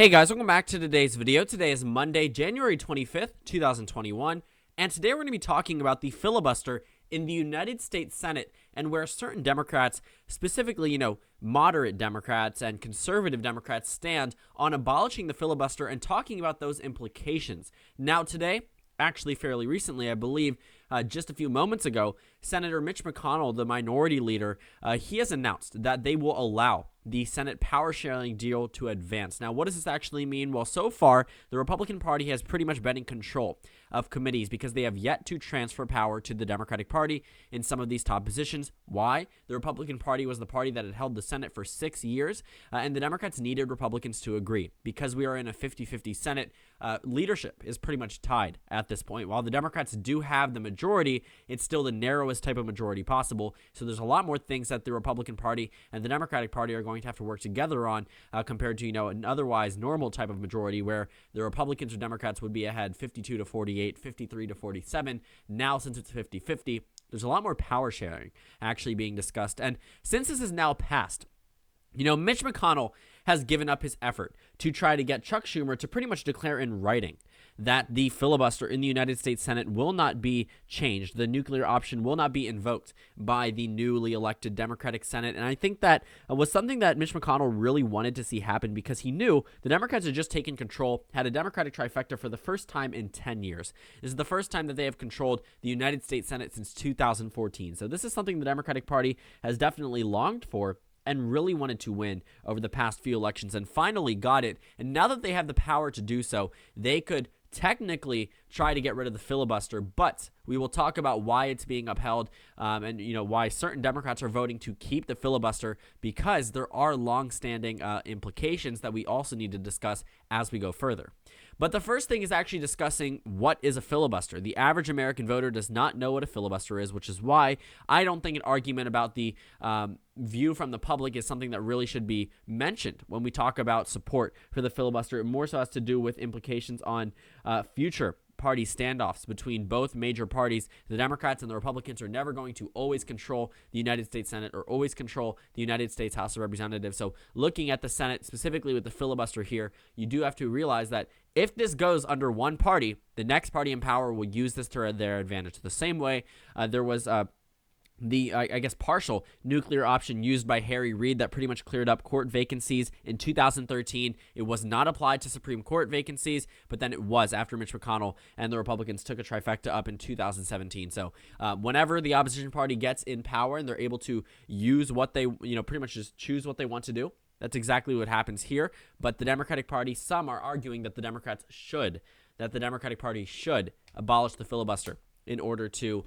Hey guys, welcome back to today's video. Today is Monday, January 25th, 2021, and today we're going to be talking about the filibuster in the United States Senate and where certain Democrats, specifically, moderate Democrats and conservative Democrats, stand on abolishing the filibuster and talking about those implications. Now today, actually fairly recently, I believe just a few moments ago, Senator Mitch McConnell, the minority leader, he has announced that they will allow the Senate power sharing deal to advance. Now, what does this actually mean? Well, so far, the Republican Party has pretty much been in control of committees because they have yet to transfer power to the Democratic Party in some of these top positions. Why? The Republican Party was the party that had held the Senate for 6 years, and the Democrats needed Republicans to agree. Because we are in a 50-50 Senate, leadership is pretty much tied at this point. While the Democrats do have the majority, it's still the narrowest type of majority possible, so there's a lot more things that the Republican Party and the Democratic Party are going to have to work together on compared to, an otherwise normal type of majority where the Republicans or Democrats would be ahead 52-48, 53-47. Now, since it's 50-50, there's a lot more power sharing actually being discussed. And since this is now passed, Mitch McConnell has given up his effort to try to get Chuck Schumer to pretty much declare in writing that the filibuster in the United States Senate will not be changed. The nuclear option will not be invoked by the newly elected Democratic Senate. And I think that was something that Mitch McConnell really wanted to see happen because he knew the Democrats had just taken control, had a Democratic trifecta for the first time in 10 years. This is the first time that they have controlled the United States Senate since 2014. So this is something the Democratic Party has definitely longed for and really wanted to win over the past few elections and finally got it. And now that they have the power to do so, they could technically try to get rid of the filibuster, but we will talk about why it's being upheld and why certain Democrats are voting to keep the filibuster because there are long-standing implications that we also need to discuss as we go further. But the first thing is actually discussing what is a filibuster. The average American voter does not know what a filibuster is, which is why I don't think an argument about the view from the public is something that really should be mentioned when we talk about support for the filibuster. It more so has to do with implications on future party standoffs between both major parties. The Democrats and the Republicans are never going to always control the United States Senate or always control the United States House of Representatives. So looking at the Senate, specifically with the filibuster here, you do have to realize that if this goes under one party, the next party in power will use this to their advantage. The same way there was the partial nuclear option used by Harry Reid that pretty much cleared up court vacancies in 2013. It was not applied to Supreme Court vacancies, but then it was after Mitch McConnell and the Republicans took a trifecta up in 2017. So whenever the opposition party gets in power and they're able to use what they, pretty much just choose what they want to do, that's exactly what happens here. But the Democratic Party, some are arguing that the Democratic Party should abolish the filibuster in order to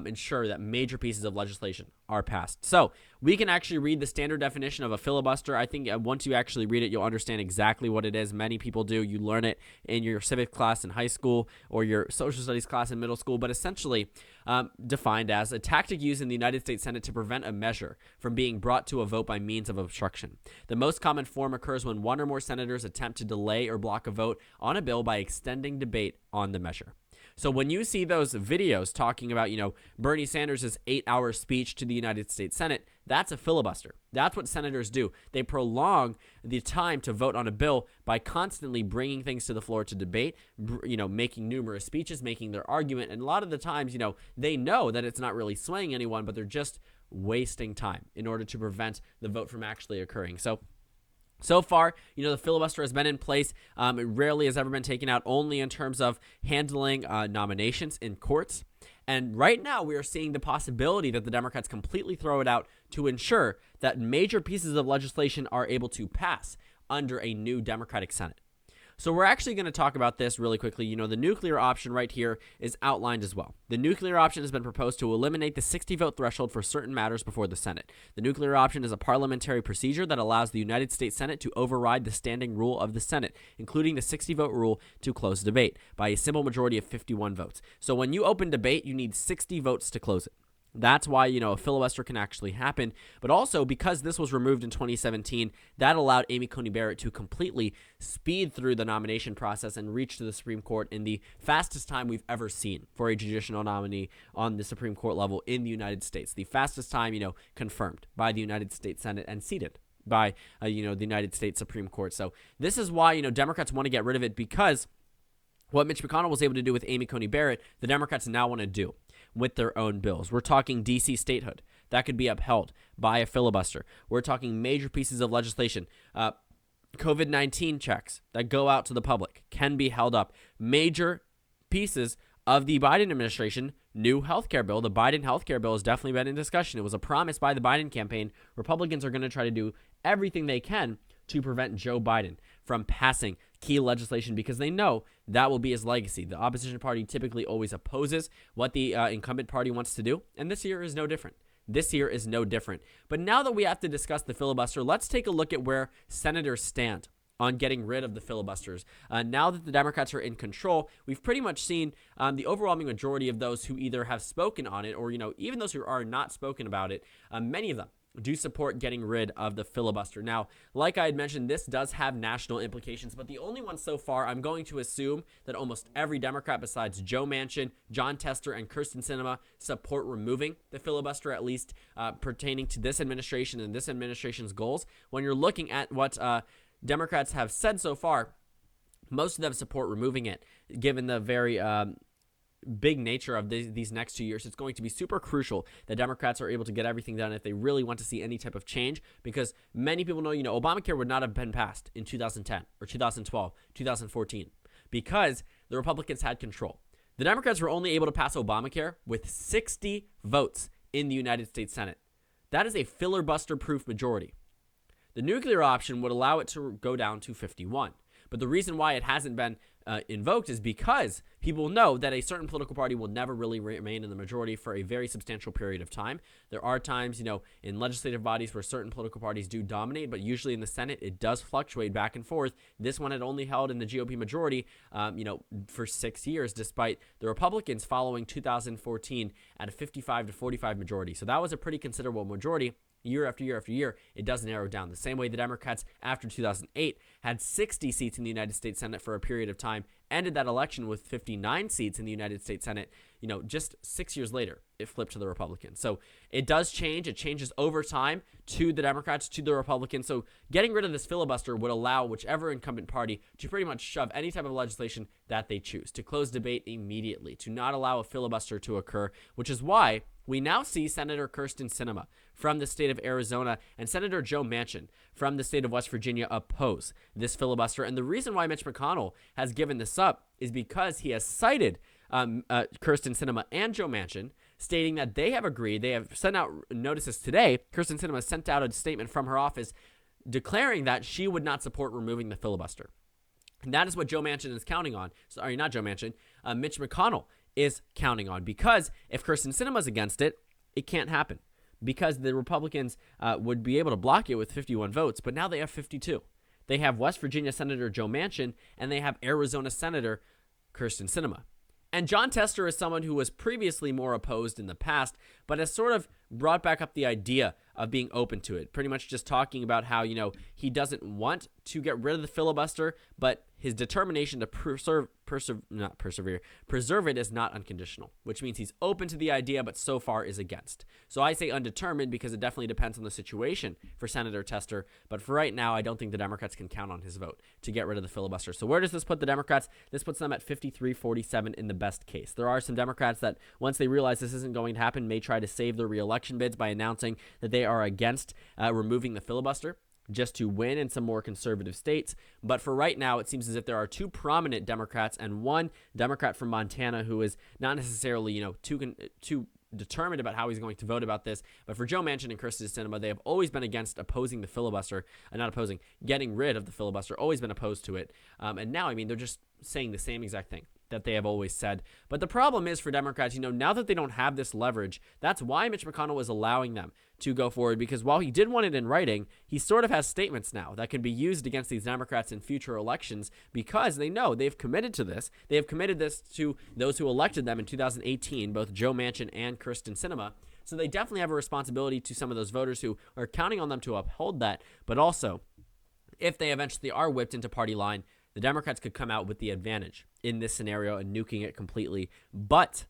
ensure that major pieces of legislation are passed. So we can actually read the standard definition of a filibuster. I think once you actually read it, you'll understand exactly what it is. Many people do. You learn it in your civics class in high school or your social studies class in middle school, but essentially defined as a tactic used in the United States Senate to prevent a measure from being brought to a vote by means of obstruction. The most common form occurs when one or more senators attempt to delay or block a vote on a bill by extending debate on the measure. So when you see those videos talking about, Bernie Sanders' 8-hour speech to the United States Senate, that's a filibuster. That's what senators do. They prolong the time to vote on a bill by constantly bringing things to the floor to debate, making numerous speeches, making their argument. And a lot of the times, they know that it's not really swaying anyone, but they're just wasting time in order to prevent the vote from actually occurring. So far, the filibuster has been in place. It rarely has ever been taken out, only in terms of handling nominations in courts. And right now, we are seeing the possibility that the Democrats completely throw it out to ensure that major pieces of legislation are able to pass under a new Democratic Senate. So we're actually going to talk about this really quickly. The nuclear option right here is outlined as well. The nuclear option has been proposed to eliminate the 60-vote threshold for certain matters before the Senate. The nuclear option is a parliamentary procedure that allows the United States Senate to override the standing rule of the Senate, including the 60-vote rule to close debate by a simple majority of 51 votes. So when you open debate, you need 60 votes to close it. That's why, a filibuster can actually happen. But also, because this was removed in 2017, that allowed Amy Coney Barrett to completely speed through the nomination process and reach to the Supreme Court in the fastest time we've ever seen for a judicial nominee on the Supreme Court level in the United States. The fastest time, confirmed by the United States Senate and seated by, the United States Supreme Court. So this is why, Democrats want to get rid of it, because what Mitch McConnell was able to do with Amy Coney Barrett, the Democrats now want to do with their own bills. We're talking D.C. statehood. That could be upheld by a filibuster. We're talking major pieces of legislation. COVID-19 checks that go out to the public can be held up. Major pieces of the Biden administration, new healthcare bill. The Biden healthcare bill has definitely been in discussion. It was a promise by the Biden campaign. Republicans are going to try to do everything they can to prevent Joe Biden from passing key legislation, because they know that will be his legacy. The opposition party typically always opposes what the incumbent party wants to do, and this year is no different. But now that we have to discuss the filibuster, let's take a look at where senators stand on getting rid of the filibusters. Now that the Democrats are in control, we've pretty much seen the overwhelming majority of those who either have spoken on it or, even those who are not spoken about it, many of them do support getting rid of the filibuster. Now, like I had mentioned, this does have national implications, but the only one so far, I'm going to assume that almost every Democrat besides Joe Manchin, Jon Tester, and Kyrsten Sinema support removing the filibuster, at least pertaining to this administration and this administration's goals. When you're looking at what Democrats have said so far, most of them support removing it, given the very big nature of these next 2 years. It's going to be super crucial that Democrats are able to get everything done if they really want to see any type of change, because many people know, Obamacare would not have been passed in 2010 or 2012, 2014, because the Republicans had control. The Democrats were only able to pass Obamacare with 60 votes in the United States Senate. That is a filibuster-proof majority. The nuclear option would allow it to go down to 51. But the reason why it hasn't been invoked is because people know that a certain political party will never really remain in the majority for a very substantial period of time. There are times, in legislative bodies where certain political parties do dominate, but usually in the Senate, it does fluctuate back and forth. This one had only held in the GOP majority, for 6 years, despite the Republicans following 2014 at a 55 to 45 majority. So that was a pretty considerable majority. Year after year after year, it does narrow down. The same way the Democrats, after 2008, had 60 seats in the United States Senate for a period of time, ended that election with 59 seats in the United States Senate. Just 6 years later, it flipped to the Republicans. So it does change. It changes over time to the Democrats, to the Republicans. So getting rid of this filibuster would allow whichever incumbent party to pretty much shove any type of legislation that they choose, to close debate immediately, to not allow a filibuster to occur, which is why we now see Senator Kyrsten Sinema from the state of Arizona and Senator Joe Manchin from the state of West Virginia oppose this filibuster. And the reason why Mitch McConnell has given this up is because he has cited Kyrsten Sinema and Joe Manchin, stating that they have agreed. They have sent out notices today. Kyrsten Sinema sent out a statement from her office declaring that she would not support removing the filibuster. And that is what Joe Manchin is counting on. Sorry, not Joe Manchin. Mitch McConnell is counting on, because if Kyrsten Sinema is against it, it can't happen, because the Republicans would be able to block it with 51 votes, but now they have 52. They have West Virginia Senator Joe Manchin, and they have Arizona Senator Kyrsten Sinema. And Jon Tester is someone who was previously more opposed in the past, but has sort of brought back up the idea of being open to it. Pretty much just talking about how, he doesn't want to get rid of the filibuster, but his determination to preserve it is not unconditional, which means he's open to the idea, but so far is against. So I say undetermined because it definitely depends on the situation for Senator Tester. But for right now, I don't think the Democrats can count on his vote to get rid of the filibuster. So where does this put the Democrats? This puts them at 53-47 in the best case. There are some Democrats that, once they realize this isn't going to happen, may try to save their reelection bids by announcing that they are against removing the filibuster, just to win in some more conservative states. But for right now, it seems as if there are two prominent Democrats and one Democrat from Montana who is not necessarily, too determined about how he's going to vote about this. But for Joe Manchin and Kyrsten Sinema, they have always been against opposing the filibuster, getting rid of the filibuster, always been opposed to it. And now, they're just saying the same exact thing that they have always said. But the problem is for Democrats, now that they don't have this leverage, that's why Mitch McConnell is allowing them to go forward, because while he did want it in writing, he sort of has statements now that can be used against these Democrats in future elections, because they know they've committed to this. They have committed this to those who elected them in 2018, both Joe Manchin and Kyrsten Sinema. So they definitely have a responsibility to some of those voters who are counting on them to uphold that. But also, if they eventually are whipped into party line, the Democrats could come out with the advantage in this scenario and nuking it completely. But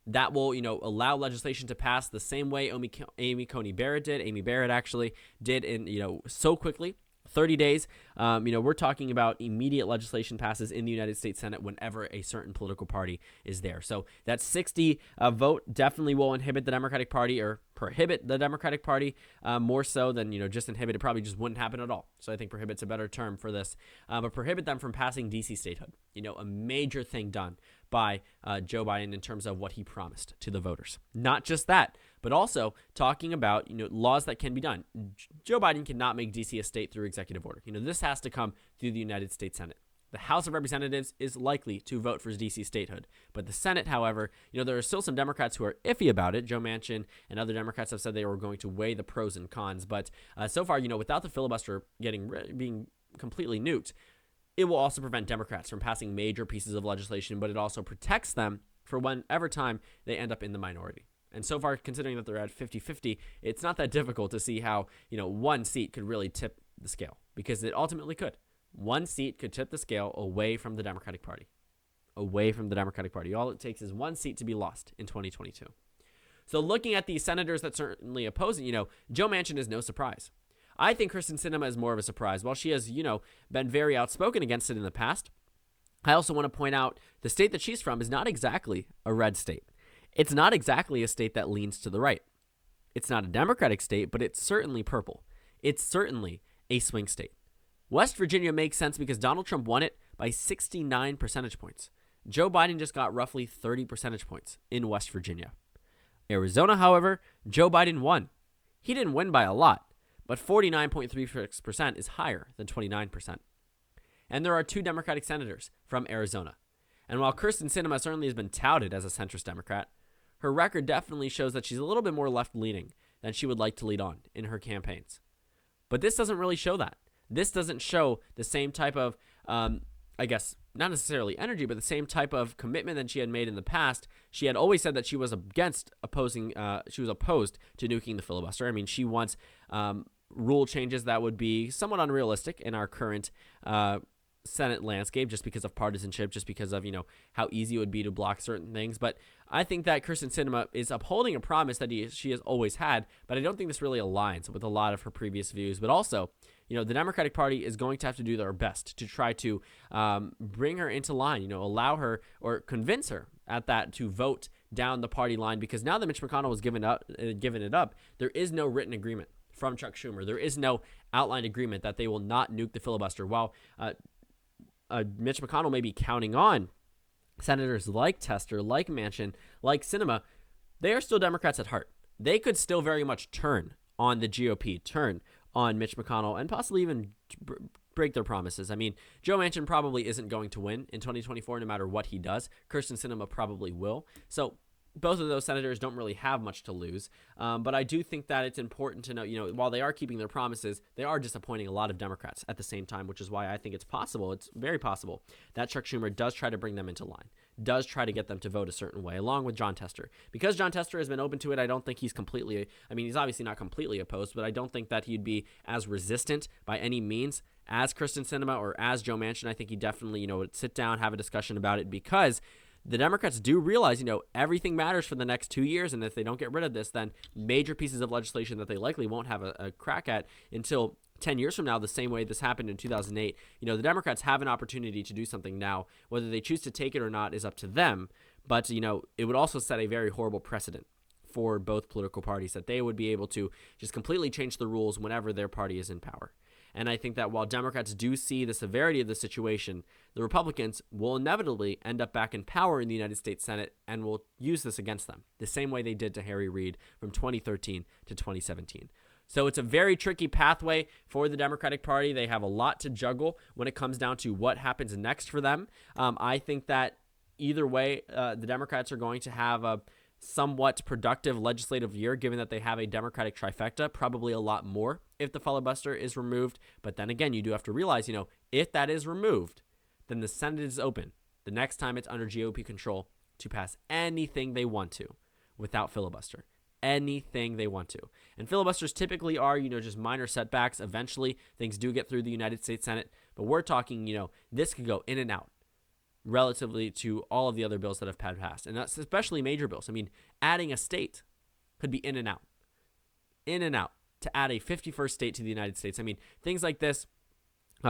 that will, allow legislation to pass the same way Amy Coney Barrett did. Amy Barrett actually did in, so quickly. 30 days, we're talking about immediate legislation passes in the United States Senate whenever a certain political party is there. So that 60 vote definitely will inhibit the Democratic Party or prohibit the Democratic Party more so than, just inhibit. It probably just wouldn't happen at all. So I think prohibit's a better term for this. But prohibit them from passing D.C. statehood, a major thing done by Joe Biden in terms of what he promised to the voters. Not just that, but also talking about, laws that can be done. Joe Biden cannot make D.C. a state through executive order. This has to come through the United States Senate. The House of Representatives is likely to vote for D.C. statehood. But the Senate, however, there are still some Democrats who are iffy about it. Joe Manchin and other Democrats have said they were going to weigh the pros and cons. But so far, without the filibuster being completely nuked, it will also prevent Democrats from passing major pieces of legislation, but it also protects them for whenever time they end up in the minority. And so far, considering that they're at 50-50, it's not that difficult to see how, one seat could really tip the scale, because it ultimately could. One seat could tip the scale away from the Democratic Party. Away from the Democratic Party. All it takes is one seat to be lost in 2022. So looking at the senators that certainly oppose it, Joe Manchin is no surprise. I think Kyrsten Sinema is more of a surprise. While she has, been very outspoken against it in the past, I also want to point out the state that she's from is not exactly a red state. It's not exactly a state that leans to the right. It's not a Democratic state, but it's certainly purple. It's certainly a swing state. West Virginia makes sense because Donald Trump won it by 69 percentage points. Joe Biden just got roughly 30 percentage points in West Virginia. Arizona, however, Joe Biden won. He didn't win by a lot, but 49.36% is higher than 29%. And there are 2 Democratic senators from Arizona. And while Kyrsten Sinema certainly has been touted as a centrist Democrat, her record definitely shows that she's a little bit more left-leaning than she would like to lead on in her campaigns. But this doesn't really show that. This doesn't show the same type of, not necessarily energy, but the same type of commitment that she had made in the past. She had always said that she was opposed to nuking the filibuster. I mean, she wants rule changes that would be somewhat unrealistic in our current Senate landscape, just because of partisanship, just because of, how easy it would be to block certain things. But I think that Kyrsten Sinema is upholding a promise that she has always had, but I don't think this really aligns with a lot of her previous views. But also, the Democratic Party is going to have to do their best to try to bring her into line, allow her or convince her at that to vote down the party line, because now that Mitch McConnell was given it up, there is no written agreement from Chuck Schumer. There is no outlined agreement that they will not nuke the filibuster. While Mitch McConnell may be counting on senators like Tester, like Manchin, like Sinema, they are still Democrats at heart. They could still very much turn on the GOP, turn on Mitch McConnell, and possibly even break their promises. I mean, Joe Manchin probably isn't going to win in 2024 no matter what he does. Kyrsten Sinema probably will. So both of those senators don't really have much to lose. But I do think that it's important to know, while they are keeping their promises, they are disappointing a lot of Democrats at the same time, which is why I think it's very possible that Chuck Schumer does try to bring them into line, does try to get them to vote a certain way, along with Jon Tester. Because Jon Tester has been open to it, I don't think he's he's obviously not completely opposed, but I don't think that he'd be as resistant by any means as Kyrsten Sinema or as Joe Manchin. I think he definitely, would sit down, have a discussion about it, because the Democrats do realize, everything matters for the next 2 years, and if they don't get rid of this, then major pieces of legislation that they likely won't have a crack at until 10 years from now, the same way this happened in 2008. The Democrats have an opportunity to do something now. Whether they choose to take it or not is up to them, but, it would also set a very horrible precedent for both political parties, that they would be able to just completely change the rules whenever their party is in power. And I think that while Democrats do see the severity of the situation, the Republicans will inevitably end up back in power in the United States Senate and will use this against them, the same way they did to Harry Reid from 2013 to 2017. So it's a very tricky pathway for the Democratic Party. They have a lot to juggle when it comes down to what happens next for them. I think that either way, the Democrats are going to have a somewhat productive legislative year, given that they have a Democratic trifecta, probably a lot more if the filibuster is removed. But then again, you do have to realize, if that is removed, then the Senate is open the next time it's under GOP control to pass anything they want to without filibuster. Anything they want to. And filibusters typically are, just minor setbacks. Eventually, things do get through the United States Senate. But we're talking, this could go in and out relatively to all of the other bills that have passed, and that's especially major bills. I mean, adding a state could be in and out, to add a 51st state to the United States. I mean, things like this,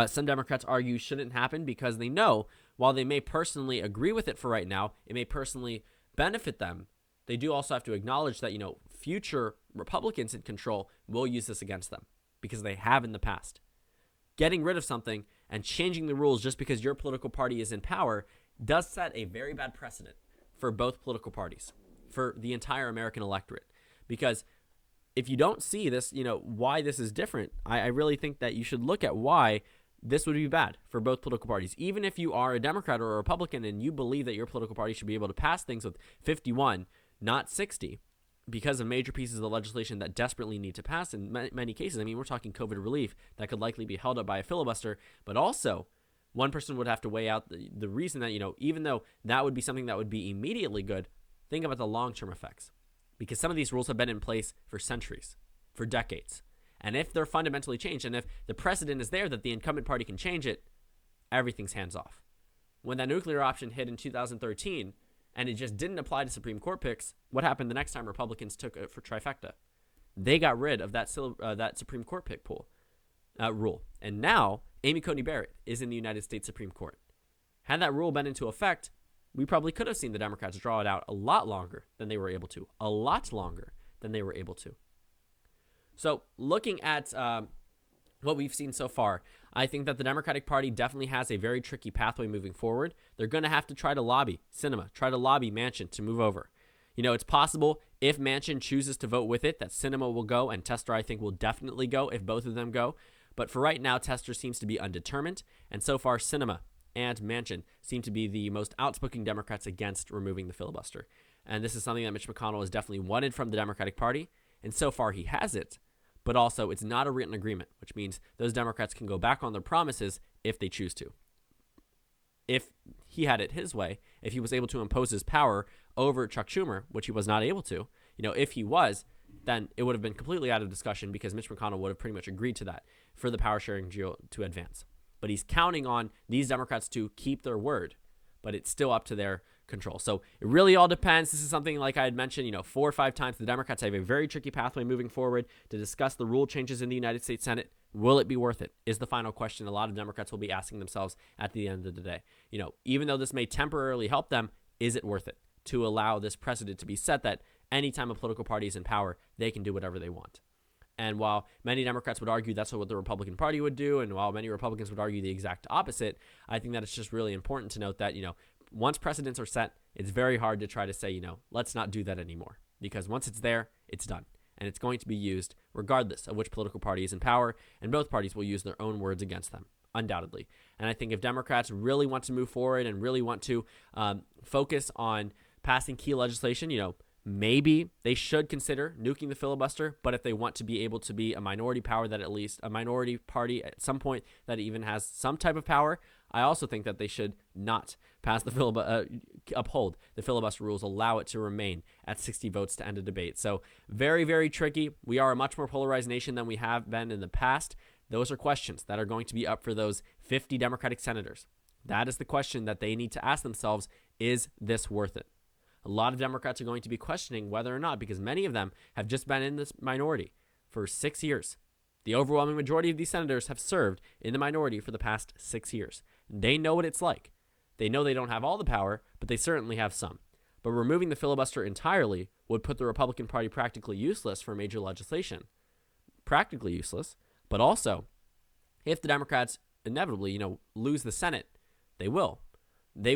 some Democrats argue shouldn't happen because they know while they may personally agree with it for right now, it may personally benefit them. They do also have to acknowledge that, future Republicans in control will use this against them because they have in the past. Getting rid of something and changing the rules just because your political party is in power does set a very bad precedent for both political parties, for the entire American electorate. Because if you don't see this, why this is different, I really think that you should look at why this would be bad for both political parties. Even if you are a Democrat or a Republican and you believe that your political party should be able to pass things with 51, not 60, because of major pieces of the legislation that desperately need to pass in many cases. I mean, we're talking COVID relief that could likely be held up by a filibuster, but also one person would have to weigh out the reason that, even though that would be something that would be immediately good, think about the long-term effects. Because some of these rules have been in place for centuries, for decades. And if they're fundamentally changed, and if the precedent is there that the incumbent party can change it, everything's hands off. When that nuclear option hit in 2013, and it just didn't apply to Supreme Court picks, what happened the next time Republicans took it for trifecta? They got rid of that Supreme Court pick pool rule. And now, Amy Coney Barrett is in the United States Supreme Court. Had that rule been into effect, we probably could have seen the Democrats draw it out a lot longer than they were able to. A lot longer than they were able to. So, looking at what we've seen so far, I think that the Democratic Party definitely has a very tricky pathway moving forward. They're going to have to try to lobby try to lobby Manchin to move over. It's possible if Manchin chooses to vote with it that Sinema will go, and Tester, I think, will definitely go if both of them go. But for right now, Tester seems to be undetermined, and so far Sinema and Manchin seem to be the most outspoken Democrats against removing the filibuster. And this is something that Mitch McConnell has definitely wanted from the Democratic Party, and so far he has it. But also, it's not a written agreement, which means those Democrats can go back on their promises if they choose to. If he had it his way, if he was able to impose his power over Chuck Schumer, which he was not able to, if he was, then it would have been completely out of discussion because Mitch McConnell would have pretty much agreed to that for the power sharing deal to advance. But he's counting on these Democrats to keep their word, but it's still up to their control. So it really all depends. This is something, like I had mentioned, 4 or 5 times. The Democrats have a very tricky pathway moving forward to discuss the rule changes in the United States Senate. Will it be worth it? Is the final question a lot of Democrats will be asking themselves at the end of the day. Even though this may temporarily help them, is it worth it to allow this precedent to be set that anytime a political party is in power, they can do whatever they want? And while many Democrats would argue that's what the Republican Party would do, and while many Republicans would argue the exact opposite, I think that it's just really important to note that, once precedents are set, it's very hard to try to say, let's not do that anymore. Because once it's there, it's done. And it's going to be used regardless of which political party is in power, and both parties will use their own words against them, undoubtedly. And I think if Democrats really want to move forward and really want to focus on passing key legislation, maybe they should consider nuking the filibuster, but if they want to be able to be a minority power, that at least a minority party at some point that even has some type of power, I also think that they should not pass the uphold the filibuster rules, allow it to remain at 60 votes to end a debate. So very, very tricky. We are a much more polarized nation than we have been in the past. Those are questions that are going to be up for those 50 Democratic senators. That is the question that they need to ask themselves. Is this worth it? A lot of Democrats are going to be questioning whether or not, because many of them have just been in this minority for 6 years. The overwhelming majority of these senators have served in the minority for the past 6 years. They know what it's like. They know they don't have all the power, but they certainly have some. But removing the filibuster entirely would put the Republican Party practically useless for major legislation. Practically useless, but also, if the Democrats inevitably, lose the Senate, they will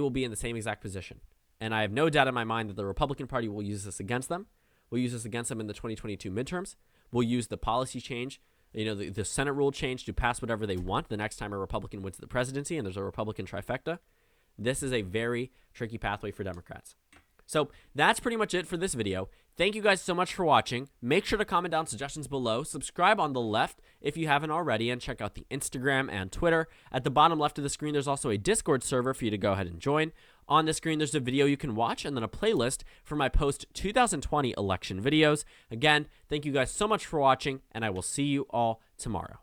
be in the same exact position. And I have no doubt in my mind that the Republican Party will use this against them. Will use this against them in the 2022 midterms. Will use the policy change, the Senate rule change to pass whatever they want the next time a Republican wins the presidency and there's a Republican trifecta. This is a very tricky pathway for Democrats. So that's pretty much it for this video. Thank you guys so much for watching. Make sure to comment down suggestions below. Subscribe on the left if you haven't already, and check out the Instagram and Twitter. At the bottom left of the screen, there's also a Discord server for you to go ahead and join. On the screen, there's a video you can watch and then a playlist for my post-2020 election videos. Again, thank you guys so much for watching, and I will see you all tomorrow.